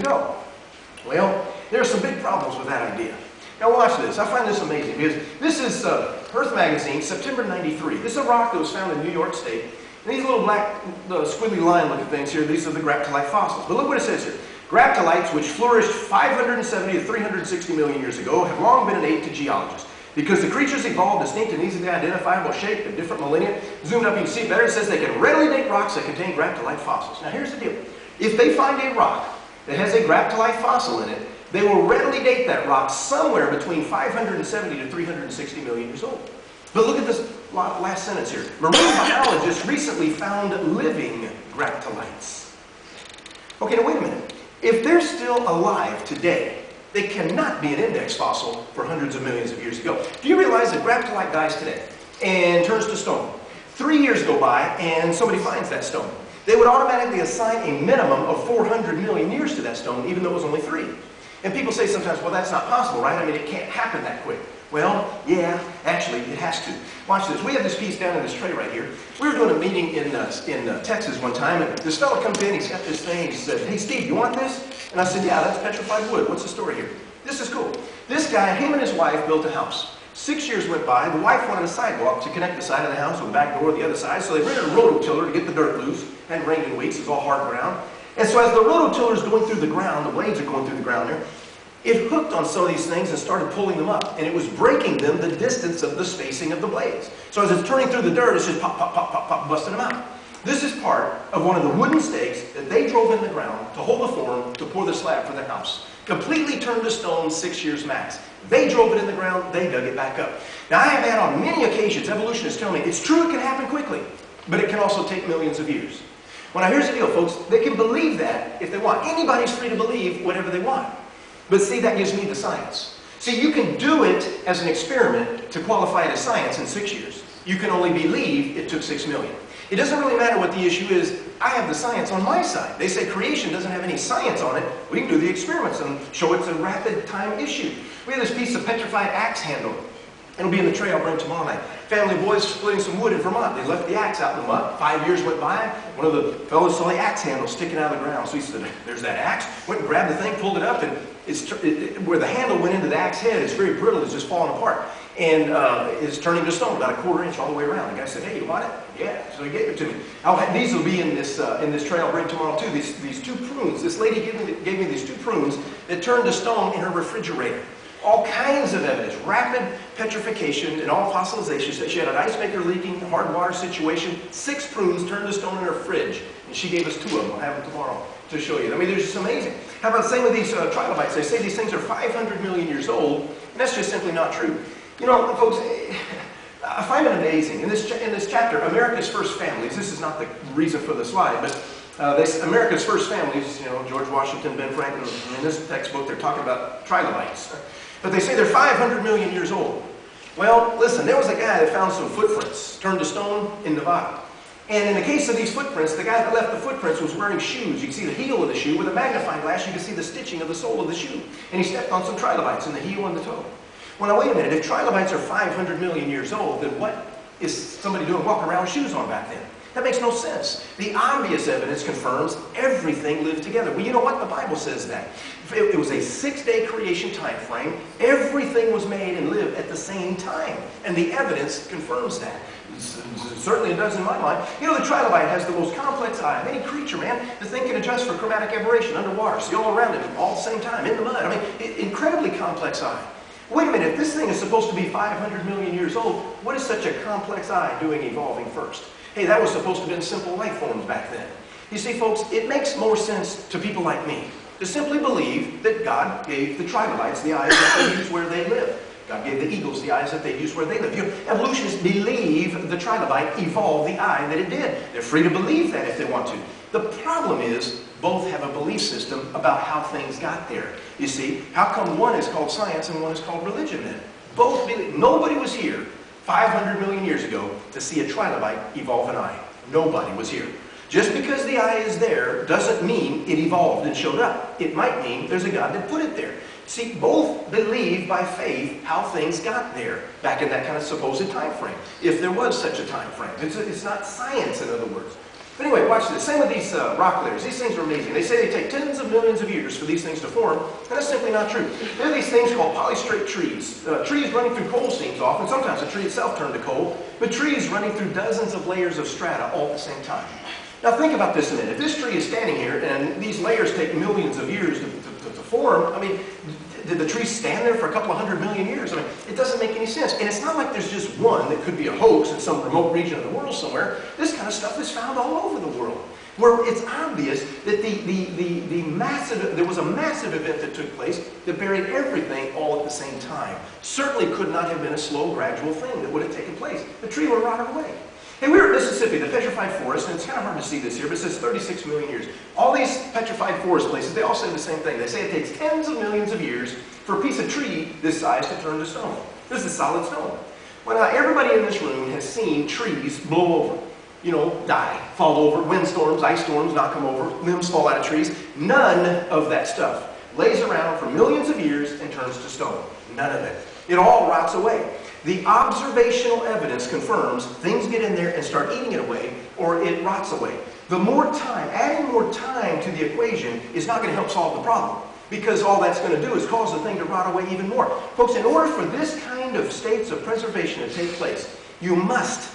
ago. Well, there are some big problems with that idea. Now watch this. I find this amazing because this is Earth Magazine, September '93. This is a rock that was found in New York State. And these little black, squiggly line looking things here, these are the graptolite fossils. But look what it says here. Graptolites, which flourished 570 to 360 million years ago, have long been an aid to geologists. Because the creatures evolved distinct and easily identifiable shape in different millennia. Zoomed up, you can see better. It says they can readily date rocks that contain graptolite fossils. Now here's the deal. If they find a rock that has a graptolite fossil in it, they will readily date that rock somewhere between 570 to 360 million years old. But look at this last sentence here. Marine biologists recently found living graptolites. Okay, now wait a minute. If they're still alive today, they cannot be an index fossil for hundreds of millions of years ago. Do you realize that graptolite dies today and turns to stone? 3 years go by and somebody finds that stone. They would automatically assign a minimum of 400 million years to that stone, even though it was only 3. And people say sometimes, well, that's not possible, right? I mean, it can't happen that quick. Well, yeah, actually, it has to. Watch this. We have this piece down in this tray right here. We were doing a meeting in Texas one time, and this fellow comes in, he's got this thing, he said, hey, Steve, you want this? And I said, yeah, that's petrified wood. What's the story here? This is cool. This guy, him and his wife built a house. 6 years went by. The wife wanted a sidewalk to connect the side of the house with the back door to the other side, so they rented a rototiller to get the dirt loose. Hadn't rained in weeks. It was all hard ground. And so as the rototiller is going through the ground, the blades are going through the ground there, it hooked on some of these things and started pulling them up. And it was breaking them the distance of the spacing of the blades. So as it's turning through the dirt, it's just pop, pop, pop, pop, pop, busting them out. This is part of one of the wooden stakes that they drove in the ground to hold the form to pour the slab for their house. Completely turned to stone, 6 years max. They drove it in the ground, they dug it back up. Now I have had on many occasions, evolutionists tell me, it's true it can happen quickly, but it can also take millions of years. Well now here's the deal folks, they can believe that if they want. Anybody's free to believe whatever they want. But see, that gives me the science. See, you can do it as an experiment to qualify it as science in 6 years. You can only believe it took 6 million. It doesn't really matter what the issue is. I have the science on my side. They say creation doesn't have any science on it. We can do the experiments and show it's a rapid time issue. We have this piece of petrified axe handle. It'll be in the tray I'll bring tomorrow night. Family boys splitting some wood in Vermont. They left the axe out in the mud. 5 years went by. One of the fellows saw the axe handle sticking out of the ground. So he said, there's that axe. Went and grabbed the thing, pulled it up, and where the handle went into the axe head, it's very brittle. It's just falling apart. And it's turning to stone, about a 1/4 inch all the way around. The guy said, hey, you want it? Yeah. So he gave it to me. These will be in this tray I'll bring tomorrow too. These 2 prunes. This lady gave me these 2 prunes that turned to stone in her refrigerator. All kinds of evidence, rapid petrification and all fossilizations. She had an ice maker leaking, hard water situation, 6 prunes turned to stone in her fridge. And she gave us 2 of them. I'll have them tomorrow to show you. I mean, they're just amazing. How about the same with these trilobites? They say these things are 500 million years old, and that's just simply not true. You know, folks, I find it amazing. In this chapter, America's First Families, this is not the reason for the slide, but America's First Families, you know, George Washington, Ben Franklin, in this textbook, they're talking about trilobites. But they say they're 500 million years old. Well, listen, there was a guy that found some footprints turned to stone in Nevada. And in the case of these footprints, the guy that left the footprints was wearing shoes. You can see the heel of the shoe. With a magnifying glass, you can see the stitching of the sole of the shoe. And he stepped on some trilobites in the heel and the toe. Well, now wait a minute. If trilobites are 500 million years old, then what is somebody doing walking around with shoes on back then? That makes no sense. The obvious evidence confirms everything lived together. Well, you know what? The Bible says that. It was a 6-day creation time frame. Everything was made and lived at the same time. And the evidence confirms that. Certainly it does in my mind. You know, the trilobite has the most complex eye of any creature, man. The thing can adjust for chromatic aberration underwater, see all around it all at the same time, in the mud. I mean, incredibly complex eye. Wait a minute, if this thing is supposed to be 500 million years old, what is such a complex eye doing evolving first? Hey, that was supposed to have been simple life forms back then. You see, folks, it makes more sense to people like me to simply believe that God gave the trilobites the eyes that they use where they live. God gave the eagles the eyes that they use where they live. You know, evolutionists believe the trilobite evolved the eye that it did. They're free to believe that if they want to. The problem is, both have a belief system about how things got there. You see, how come one is called science and one is called religion then? Both believe. Nobody was here 500 million years ago to see a trilobite evolve an eye. Nobody was here. Just because the eye is there doesn't mean it evolved and showed up. It might mean there's a God that put it there. See, both believe by faith how things got there back in that kind of supposed time frame, if there was such a time frame. It's not science, in other words. But anyway, watch this. Same with these rock layers. These things are amazing. They say they take tens of millions of years for these things to form, and that's simply not true. There are these things called polystrate trees. Trees running through coal seams often. Sometimes the tree itself turned to coal, but trees running through dozens of layers of strata all at the same time. Now think about this a minute. If this tree is standing here, and these layers take millions of years to form, I mean, did the tree stand there for a couple of 100 million years? I mean, it doesn't make any sense. And it's not like there's just one that could be a hoax in some remote region of the world somewhere. This kind of stuff is found all over the world, where it's obvious that there was a massive event that took place that buried everything all at the same time. Certainly could not have been a slow, gradual thing that would have taken place. The tree would have rotted away. Hey, we were in Mississippi, the petrified forest, and it's kind of hard to see this here, but it says 36 million years. All these petrified forest places, they all say the same thing. They say it takes tens of millions of years for a piece of tree this size to turn to stone. This is solid stone. Well, now, everybody in this room has seen trees blow over. You know, die, fall over, windstorms, ice storms knock them over, limbs fall out of trees. None of that stuff lays around for millions of years and turns to stone. None of it. It all rots away. The observational evidence confirms things get in there and start eating it away, or it rots away. The more time, adding more time to the equation is not going to help solve the problem, because all that's going to do is cause the thing to rot away even more. Folks, in order for this kind of states of preservation to take place, you must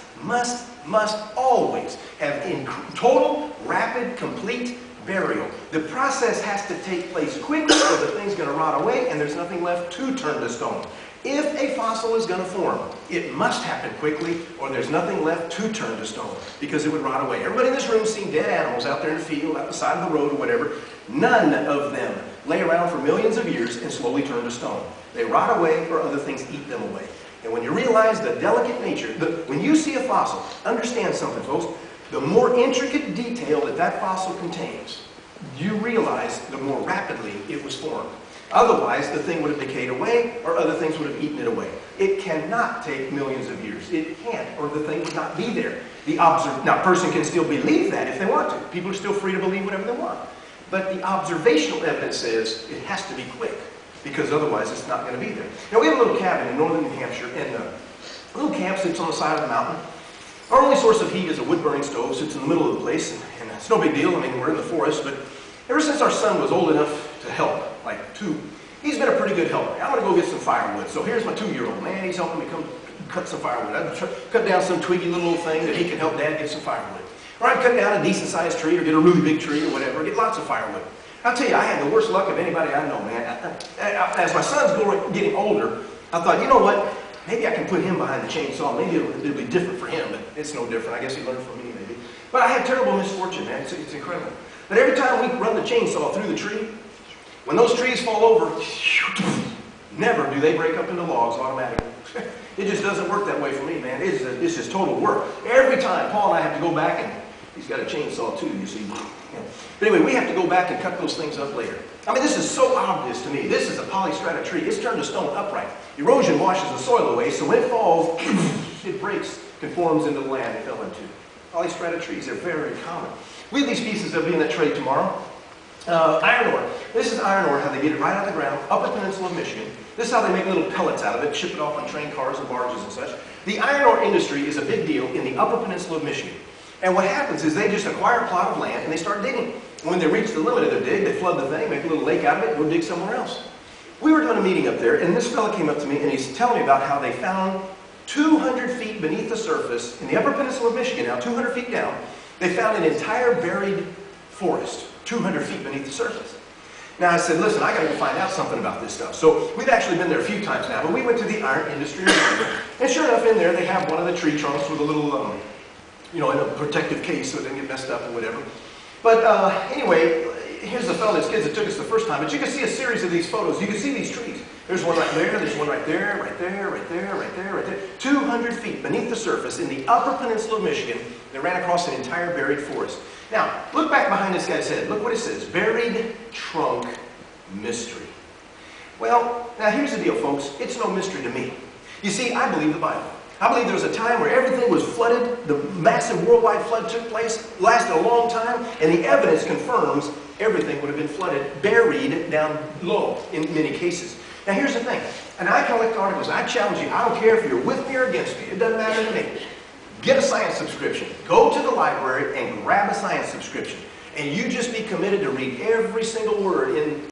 always have in total, rapid, complete burial. The process has to take place quickly, or the thing's going to rot away and there's nothing left to turn to stone. If a fossil is going to form, it must happen quickly, or there's nothing left to turn to stone, because it would rot away. Everybody in this room has seen dead animals out there in the field, out the side of the road or whatever. None of them lay around for millions of years and slowly turn to stone. They rot away, or other things eat them away. And when you realize the delicate nature, when you see a fossil, understand something, folks. The more intricate detail that that fossil contains, you realize the more rapidly it was formed. Otherwise, the thing would have decayed away, or other things would have eaten it away. It cannot take millions of years. It can't, or the thing would not be there. Now, a person can still believe that if they want to. People are still free to believe whatever they want. But the observational evidence says it has to be quick, because otherwise it's not going to be there. Now, we have a little cabin in northern New Hampshire, and a little camp sits on the side of the mountain. Our only source of heat is a wood-burning stove, sits in the middle of the place, and it's no big deal. I mean, we're in the forest, but ever since our son was old enough to help, like 2, he's been a pretty good helper. I'm going to go get some firewood. So here's my 2-year-old. Man, he's helping me come cut some firewood. I'd cut down some twiggy little thing that he can help Dad get some firewood. Or I'd cut down a decent-sized tree, or get a really big tree, or whatever, get lots of firewood. I'll tell you, I had the worst luck of anybody I know, man. As my son's getting older, I thought, you know what? Maybe I can put him behind the chainsaw. Maybe it'll be different for him, but it's no different. I guess he learned from me, maybe. But I had terrible misfortune, man. It's incredible. But every time we run the chainsaw through the tree, when those trees fall over, never do they break up into logs automatically. It just doesn't work that way for me, man. It's just total work. Every time, Paul and I have to go back, and he's got a chainsaw too, you see. But anyway, we have to go back and cut those things up later. I mean, this is so obvious to me. This is a polystrata tree. It's turned to stone upright. Erosion washes the soil away, so when it falls, it breaks, conforms into the land it fell into. Polystrata trees are very common. We have these pieces that'll be in that tray tomorrow. Iron ore. This is iron ore, how they get it right out of the ground, Upper Peninsula of Michigan. This is how they make little pellets out of it, ship it off on train cars and barges and such. The iron ore industry is a big deal in the Upper Peninsula of Michigan. And what happens is they just acquire a plot of land and they start digging. When they reach the limit of their dig, they flood the thing, make a little lake out of it, go dig somewhere else. We were doing a meeting up there, and this fellow came up to me and he's telling me about how they found 200 feet beneath the surface in the Upper Peninsula of Michigan, now 200 feet down, they found an entire buried forest, 200 feet beneath the surface. Now I said, listen, I got to go find out something about this stuff. So we've actually been there a few times now, but we went to the iron industry, and sure enough, in there they have one of the tree trunks with a little, in a protective case so it didn't get messed up or whatever. But anyway, here's the fellow and his kids that took us the first time. But you can see a series of these photos. You can see these trees. There's one right there, there's one right there, right there, right there, right there, right there. 200 feet beneath the surface in the Upper Peninsula of Michigan, they ran across an entire buried forest. Now, look back behind this guy's head. Look what it says. Buried trunk mystery. Well, now here's the deal, folks. It's no mystery to me. You see, I believe the Bible. I believe there was a time where everything was flooded, the massive worldwide flood took place, lasted a long time, and the evidence confirms everything would have been flooded, buried down low in many cases. Now here's the thing, and I collect articles, I challenge you, I don't care if you're with me or against me, it doesn't matter to me. get a science subscription. Go to the library and grab a science subscription. And you just be committed to read every single word in